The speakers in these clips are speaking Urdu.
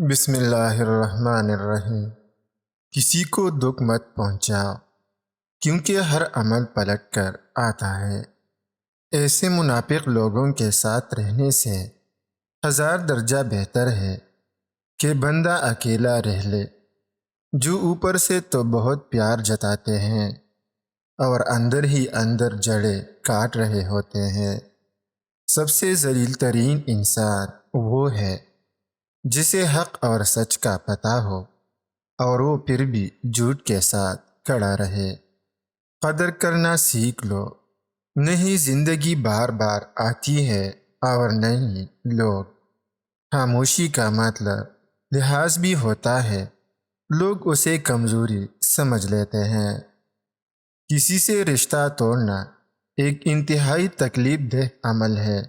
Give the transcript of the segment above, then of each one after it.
بسم اللہ الرحمن الرحیم۔ کسی کو دکھ مت پہنچاؤ، کیونکہ ہر عمل پلٹ کر آتا ہے۔ ایسے منافق لوگوں کے ساتھ رہنے سے 1000 درجہ بہتر ہے کہ بندہ اکیلا رہ لے، جو اوپر سے تو بہت پیار جتاتے ہیں اور اندر ہی اندر جڑیں کاٹ رہے ہوتے ہیں۔ سب سے ذلیل ترین انسان وہ ہے جسے حق اور سچ کا پتہ ہو اور وہ پھر بھی جھوٹ کے ساتھ کھڑا رہے۔ قدر کرنا سیکھ لو، نہیں زندگی بار بار آتی ہے اور نہیں لوگ۔ خاموشی کا مطلب لحاظ بھی ہوتا ہے، لوگ اسے کمزوری سمجھ لیتے ہیں۔ کسی سے رشتہ توڑنا ایک انتہائی تکلیف دہ عمل ہے،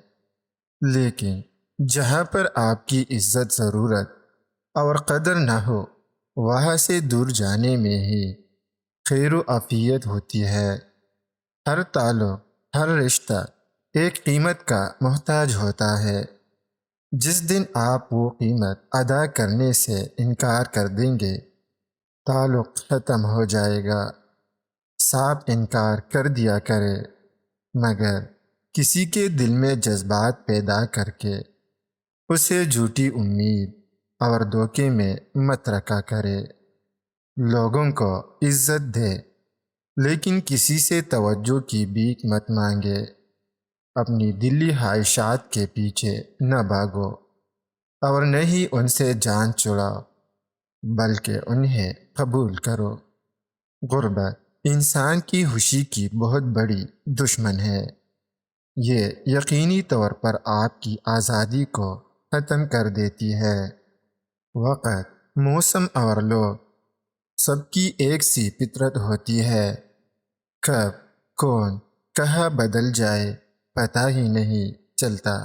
لیکن جہاں پر آپ کی عزت ضرورت اور قدر نہ ہو، وہاں سے دور جانے میں ہی خیر و عافیت ہوتی ہے۔ ہر تعلق، ہر رشتہ ایک قیمت کا محتاج ہوتا ہے۔ جس دن آپ وہ قیمت ادا کرنے سے انکار کر دیں گے، تعلق ختم ہو جائے گا۔ صاف انکار کر دیا کرے، مگر کسی کے دل میں جذبات پیدا کر کے اسے جھوٹی امید اور دھوکے میں مت رکھا کرے۔ لوگوں کو عزت دے، لیکن کسی سے توجہ کی بھیک مت مانگے۔ اپنی دلی خواہشات کے پیچھے نہ بھاگو اور نہ ہی ان سے جان چھڑاؤ، بلکہ انہیں قبول کرو۔ غربت انسان کی خوشی کی بہت بڑی دشمن ہے۔ یہ یقینی طور پر آپ کی آزادی کو ختم کر دیتی ہے۔ وقت، موسم اور لوگ سب کی ایک سی فطرت ہوتی ہے۔ کب، کون، کہاں بدل جائے پتہ ہی نہیں چلتا۔